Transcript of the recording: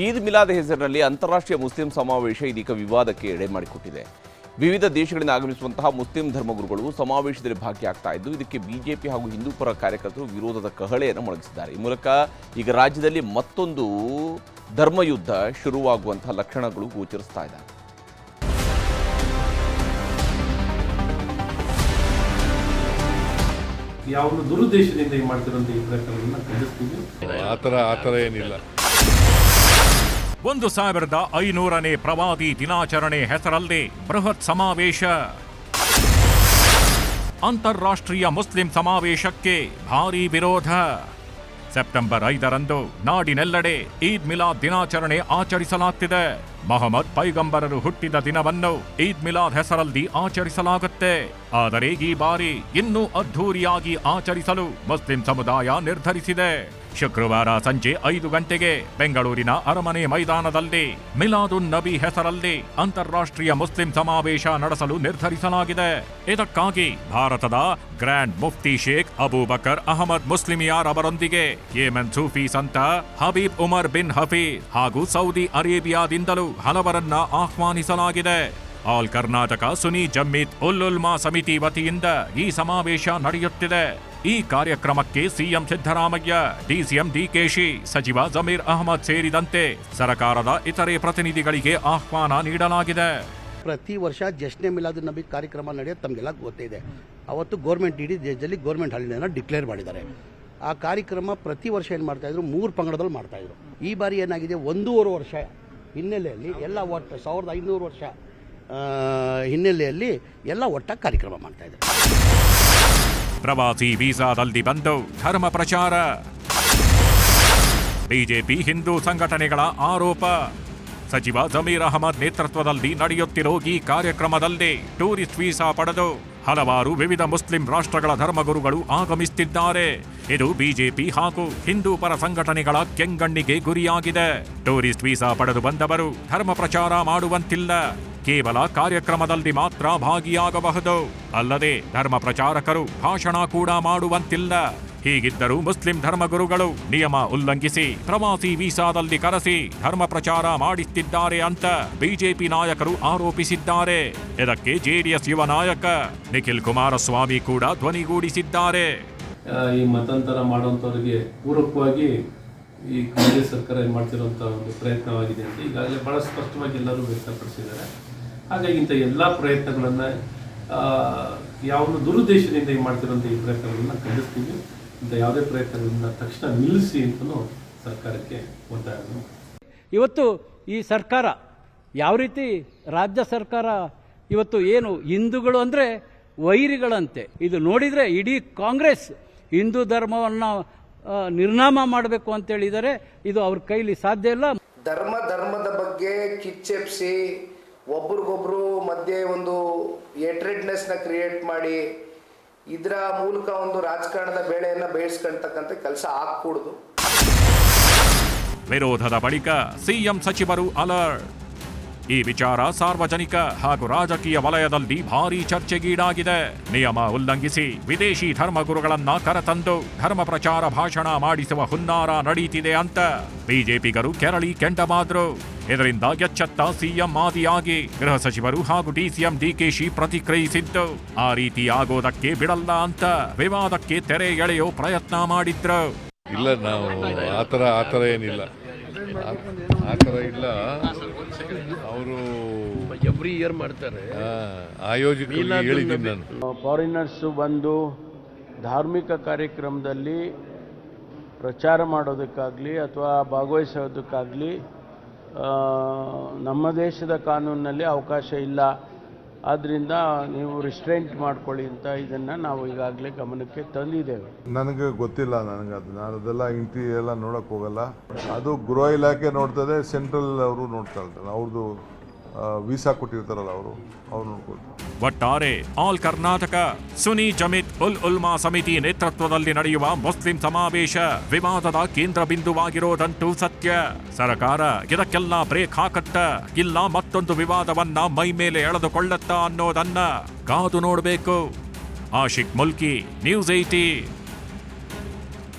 ಈದ್ ಮಿಲಾದ್ ಹೆಸರಿನಲ್ಲಿ ಅಂತಾರಾಷ್ಟ್ರೀಯ ಮುಸ್ಲಿಂ ಸಮಾವೇಶ ಇದೀಗ ವಿವಾದಕ್ಕೆ ಎಡೆ ಮಾಡಿಕೊಟ್ಟಿದೆ. ವಿವಿಧ ದೇಶಗಳಿಂದ ಆಗಮಿಸುವಂತಹ ಮುಸ್ಲಿಂ ಧರ್ಮಗುರುಗಳು ಸಮಾವೇಶದಲ್ಲಿ ಭಾಗಿಯಾಗ್ತಾ ಇದ್ದು, ಇದಕ್ಕೆ ಬಿಜೆಪಿ ಹಾಗೂ ಹಿಂದೂ ಪರ ಕಾರ್ಯಕರ್ತರು ವಿರೋಧದ ಕಹಳೆಯನ್ನು ಮೊಳಗಿಸಿದ್ದಾರೆ. ಈ ಮೂಲಕ ಈಗ ರಾಜ್ಯದಲ್ಲಿ ಮತ್ತೊಂದು ಧರ್ಮಯುದ್ಧ ಶುರುವಾಗುವಂತಹ ಲಕ್ಷಣಗಳು ಗೋಚರಿಸ್ತಾ ಇದ್ದಾವೆ. ಯಾವ ದುರುದ್ದೇಶದಿಂದ ಈ ಮಾಡ್ತಿರುವಂತ ಈ ಪ್ರಕರಣವನ್ನು ಖಂಡಿಸ್ತೀವಿ. ಆತರ ಏನಿಲ್ಲ. 1500ನೇ ಪ್ರವಾದಿ ದಿನಾಚರಣೆ ಹೆಸರಲ್ಲಿ ಬೃಹತ್ ಸಮಾವೇಶ. ಅಂತಾರಾಷ್ಟ್ರೀಯ ಮುಸ್ಲಿಂ ಸಮಾವೇಶಕ್ಕೆ ಭಾರೀ ವಿರೋಧ. ಸೆಪ್ಟೆಂಬರ್ 5ರಂದು ನಾಡಿನೆಲ್ಲೆಡೆ ಈದ್ ಮಿಲಾದ್ ದಿನಾಚರಣೆ ಆಚರಿಸಲಾಗ್ತಿದೆ. ಮೊಹಮ್ಮದ್ ಪೈಗಂಬರರು ಹುಟ್ಟಿದ ದಿನವನ್ನು ಈದ್ ಮಿಲಾದ್ ಹೆಸರಲ್ಲಿ ಆಚರಿಸಲಾಗುತ್ತೆ. ಆದರೆ ಈ ಬಾರಿ ಇನ್ನೂ ಅದ್ಧೂರಿಯಾಗಿ ಆಚರಿಸಲು ಮುಸ್ಲಿಂ ಸಮುದಾಯ ನಿರ್ಧರಿಸಿದೆ. ಶುಕ್ರವಾರ ಸಂಜೆ 5 ಗಂಟೆಗೆ ಬೆಂಗಳೂರಿನ ಅರಮನೆ ಮೈದಾನದಲ್ಲಿ ಮಿಲಾದುನ್ ನಬಿ ಹೆಸರಲ್ಲಿ ಅಂತಾರಾಷ್ಟ್ರೀಯ ಮುಸ್ಲಿಂ ಸಮಾವೇಶ ನಡೆಸಲು ನಿರ್ಧರಿಸಲಾಗಿದೆ. ಇದಕ್ಕಾಗಿ ಭಾರತದ ಗ್ರ್ಯಾಂಡ್ ಮುಫ್ತಿ ಶೇಖ್ ಅಬೂಬಕರ್ ಅಹಮದ್ ಮುಸ್ಲಿಮಿಯಾರ್ ಅವರೊಂದಿಗೆ ಯೆಮೆನ್ ಸೂಫಿ ಸಂತ ಹಬೀಬ್ ಉಮರ್ ಬಿನ್ ಹಫೀಜ್ ಹಾಗೂ ಸೌದಿ ಅರೇಬಿಯಾದಿಂದಲೂ ಹಲವರನ್ನ ಆಹ್ವಾನಿಸಲಾಗಿದೆ. ಆಲ್ ಕರ್ನಾಟಕ ಸುನ್ನಿ ಜಮ್ಮೀತ್ ಉಲ್ ಉಲ್ಮಾ ಸಮಿತಿ ವತಿಯಿಂದ ಈ ಸಮಾವೇಶ ನಡೆಯುತ್ತಿದೆ. ಈ ಕಾರ್ಯಕ್ರಮಕ್ಕೆ ಸಿಎಂ ಸಿದ್ದರಾಮಯ್ಯ, ಡಿಸಿಎಂ ಡಿಕೆಶಿ, ಸಚಿವ ಜಮೀರ್ ಅಹಮದ್ ಸೇರಿದಂತೆ ಸರ್ಕಾರದ ಇತರೆ ಪ್ರತಿನಿಧಿಗಳಿಗೆ ಆಹ್ವಾನ ನೀಡಲಾಗಿದೆ. ಪ್ರತಿ ವರ್ಷ ಜಶ್ನೆ ಮಿಲಾದ್ ನಬಿ ಕಾರ್ಯಕ್ರಮ ನಡೆಯೋದು ತಮಗೆಲ್ಲ ಗೊತ್ತಿದೆ. ಅವತ್ತು ಗೌರ್ಮೆಂಟ್ ಇಡೀ ದೇಶದಲ್ಲಿ ಗೌರ್ಮೆಂಟ್ ಹಾಲಿಡೇನ ಡಿಕ್ಲೇರ್ ಮಾಡಿದ್ದಾರೆ. ಆ ಕಾರ್ಯಕ್ರಮ ಪ್ರತಿ ವರ್ಷ ಏನು ಮಾಡ್ತಾಯಿದ್ರು, 3 ಪಂಗಡದಲ್ಲಿ ಮಾಡ್ತಾಯಿದ್ರು. ಈ ಬಾರಿ ಏನಾಗಿದೆ, 1.5 ವರ್ಷ ಹಿನ್ನೆಲೆಯಲ್ಲಿ ಎಲ್ಲ ಒಟ್ಟು 1500 ವರ್ಷ ಹಿನ್ನೆಲೆಯಲ್ಲಿ ಎಲ್ಲ ಒಟ್ಟಾಗಿ ಕಾರ್ಯಕ್ರಮ ಮಾಡ್ತಾ ಇದ್ದಾರೆ. ಪ್ರವಾಸಿ ವೀಸಾದಲ್ಲಿ ಬಂದು ಧರ್ಮ ಪ್ರಚಾರ. ಬಿಜೆಪಿ ಹಿಂದೂ ಸಂಘಟನೆಗಳ ಆರೋಪ. ಸಚಿವ ಜಮೀರ್ ಅಹಮದ್ ನೇತೃತ್ವದಲ್ಲಿ ನಡೆಯುತ್ತಿರೋ ಈ ಕಾರ್ಯಕ್ರಮದಲ್ಲಿ ಟೂರಿಸ್ಟ್ ವೀಸಾ ಪಡೆದು ಹಲವಾರು ವಿವಿಧ ಮುಸ್ಲಿಂ ರಾಷ್ಟ್ರಗಳ ಧರ್ಮಗುರುಗಳು ಆಗಮಿಸುತ್ತಿದ್ದಾರೆ. ಇದು ಬಿಜೆಪಿ ಹಾಗೂ ಹಿಂದೂ ಪರ ಸಂಘಟನೆಗಳ ಕೆಂಗಣ್ಣಿಗೆ ಗುರಿಯಾಗಿದೆ. ಟೂರಿಸ್ಟ್ ವೀಸಾ ಪಡೆದು ಬಂದವರು ಧರ್ಮ ಪ್ರಚಾರ ಮಾಡುವಂತಿಲ್ಲ, ಕೇವಲ ಕಾರ್ಯಕ್ರಮದಲ್ಲಿ ಮಾತ್ರ ಭಾಗಿಯಾಗಬಹುದು. ಅಲ್ಲದೆ ಧರ್ಮ ಪ್ರಚಾರಕರು ಭಾಷಣ ಕೂಡ ಮಾಡುವಂತಿಲ್ಲ. ಹೀಗಿದ್ದರೂ ಮುಸ್ಲಿಂ ಧರ್ಮಗುರುಗಳು ನಿಯಮ ಉಲ್ಲಂಘಿಸಿ ಪ್ರವಾಸಿ ವೀಸಾದಲ್ಲಿ ಕರೆಸಿ ಧರ್ಮ ಪ್ರಚಾರ ಮಾಡಿಸುತ್ತಿದ್ದಾರೆ ಅಂತ ಬಿಜೆಪಿ ನಾಯಕರು ಆರೋಪಿಸಿದ್ದಾರೆ. ಇದಕ್ಕೆ ಜೆಡಿಎಸ್ ಯುವ ನಾಯಕ ನಿಖಿಲ್ ಕುಮಾರಸ್ವಾಮಿ ಕೂಡ ಧ್ವನಿಗೂಡಿಸಿದ್ದಾರೆ. ಈ ಮತಾಂತರ ಮಾಡುವಂಥವರಿಗೆ ಪೂರಕವಾಗಿ ಈ ಕಾಂಗ್ರೆಸ್ ಸರ್ಕಾರ ಮಾಡ್ತಿರುವಂಥ ಒಂದು ಪ್ರಯತ್ನವಾಗಿದೆ ಅಂತ ಈಗಾಗಲೇ ಬಹಳ ಸ್ಪಷ್ಟವಾಗಿ ಎಲ್ಲರೂ ವ್ಯಕ್ತಪಡಿಸಿದ್ದಾರೆ. ಹಾಗಾಗಿ ಇಂಥ ಎಲ್ಲ ಪ್ರಯತ್ನಗಳನ್ನು ಯಾವ ದುರುದ್ದೇಶದಿಂದ ಈ ಮಾಡ್ತಿರುವಂಥ ಈ ಪ್ರಯತ್ನಗಳನ್ನು ಖಂಡಿಸ್ತೀವಿ. ಇಂಥ ಯಾವುದೇ ಪ್ರಯತ್ನಗಳನ್ನ ತಕ್ಷಣ ನಿಲ್ಲಿಸಿ ಅಂತಲೂ ಸರ್ಕಾರಕ್ಕೆ ಒತ್ತಾಯ. ಇವತ್ತು ಈ ಸರ್ಕಾರ ಯಾವ ರೀತಿ ರಾಜ್ಯ ಸರ್ಕಾರ ಇವತ್ತು ಏನು ಹಿಂದೂಗಳು ಅಂದರೆ ವೈರಿಗಳಂತೆ, ಇದು ನೋಡಿದರೆ ಇಡೀ ಕಾಂಗ್ರೆಸ್ ಹಿಂದೂ ಧರ್ಮವನ್ನು ನಿರ್ನಾಮ ಮಾಡಬೇಕು ಅಂತೇಳಿದರೆ ಇದು ಅವ್ರ ಕೈಲಿ ಸಾಧ್ಯ ಇಲ್ಲ. ಧರ್ಮದ ಬಗ್ಗೆ ಕಿಚ್ಚೆಪ್ಸಿ ಒಬ್ರಿಗೊಬ್ರು ಮಧ್ಯೆ ಒಂದು ಏಟ್ರೆಡ್ನೆಸ್ನ ಕ್ರಿಯೇಟ್ ಮಾಡಿ ಇದರ ಮೂಲಕ ಒಂದು ರಾಜಕಾರಣದ ಬೇಳೆಯನ್ನು ಬೇಯಿಸ್ಕೊಳ್ತಕ್ಕಂಥ ಕೆಲಸ ಆಗ್ಕೂಡುದು. ವಿರೋಧದ ಬಳಿಕ ಸಿಎಂ ಸಚಿವರು ಅಲರ್ಟ್. ಈ ವಿಚಾರ ಸಾರ್ವಜನಿಕ ಹಾಗೂ ರಾಜಕೀಯ ವಲಯದಲ್ಲಿ ಭಾರೀ ಚರ್ಚೆಗೀಡಾಗಿದೆ. ನಿಯಮ ಉಲ್ಲಂಘಿಸಿ ವಿದೇಶಿ ಧರ್ಮಗುರುಗಳನ್ನ ಕರೆತಂದು ಧರ್ಮ ಪ್ರಚಾರ ಭಾಷಣ ಮಾಡಿಸುವ ಹುನ್ನಾರ ನಡೀತಿದೆ ಅಂತ ಬಿಜೆಪಿಗರು ಕೆರಳಿ ಕೆಂಡಮಾದ್ರು. ಇದರಿಂದ ಎಚ್ಚೆತ್ತ ಸಿಎಂ ಆದಿಯಾಗಿ ಗೃಹ ಸಚಿವರು ಹಾಗೂ ಡಿಸಿಎಂ ಡಿಕೆಶಿ ಪ್ರತಿಕ್ರಿಯಿಸಿದ್ದು, ಆ ರೀತಿ ಆಗೋದಕ್ಕೆ ಬಿಡಲ್ಲ ಅಂತ ವಿವಾದಕ್ಕೆ ತೆರೆ ಎಳೆಯೋ ಪ್ರಯತ್ನ ಮಾಡಿದ್ರು. ಇಲ್ಲ, ನಾವು ಆತರ ಏನಿಲ್ಲ, ಆತರ ಇಲ್ಲ. ಅವರು ಎವ್ರಿ ಇಯರ್ ಮಾಡ್ತಾರೆ. ಆಯೋಜಕರಿಗೆ ಹೇಳಿದ್ದೀನಿ ನಾನು. ಫಾರಿನರ್ಸು ಬಂದು ಧಾರ್ಮಿಕ ಕಾರ್ಯಕ್ರಮದಲ್ಲಿ ಪ್ರಚಾರ ಮಾಡೋದಕ್ಕಾಗಲಿ ಅಥವಾ ಭಾಗವಹಿಸೋದಕ್ಕಾಗಲಿ ನಮ್ಮ ದೇಶದ ಕಾನೂನಿನಲ್ಲಿ ಅವಕಾಶ ಇಲ್ಲ. ಆದ್ದರಿಂದ ನೀವು ರಿಸ್ಟ್ರೈಂಟ್ ಮಾಡ್ಕೊಳ್ಳಿ ಅಂತ ಇದನ್ನು ನಾವು ಈಗಾಗಲೇ ಗಮನಕ್ಕೆ ತಂದಿದ್ದೇವೆ. ನನಗೆ ಗೊತ್ತಿಲ್ಲ, ನಾನು ಅದೆಲ್ಲ ಎಲ್ಲ ನೋಡೋಕ್ಕೆ ಹೋಗಲ್ಲ. ಅದು ಗೃಹ ಇಲಾಖೆ ನೋಡ್ತದೆ, ಸೆಂಟ್ರಲ್ ಅವರು ನೋಡ್ತಾ ಇರ್ತಾರೆ. ಅವ್ರದ್ದು ವೀಸಾ ಕೊಟ್ಟಿರ್ತಾರಲ್ಲ ಅವರು ನೋಡ್ಕೊಳ್ತಾರೆ. ಒಟ್ಟಾರೆ ಆಲ್ ಕರ್ನಾಟಕ ಸುನ್ನಿ ಜಮೀತ್ ಉಲ್ ಉಲ್ಮಾ ಸಮಿತಿ ನೇತೃತ್ವದಲ್ಲಿ ನಡೆಯುವ ಮುಸ್ಲಿಂ ಸಮಾವೇಶ ವಿವಾದದ ಕೇಂದ್ರ ಬಿಂದುವಾಗಿರೋದಂತೂ ಸತ್ಯ. ಸರ್ಕಾರ ಇದಕ್ಕೆಲ್ಲ ಬ್ರೇಕ್ ಹಾಕತ್ತ ಇಲ್ಲ ಮತ್ತೊಂದು ವಿವಾದವನ್ನ ಮೈ ಮೇಲೆ ಎಳೆದುಕೊಳ್ಳತ್ತ ಅನ್ನೋದನ್ನ ಕಾದು ನೋಡಬೇಕು. ಆಶಿಕ್ ಮುಲ್ಕಿ, ನ್ಯೂಸ್ 18.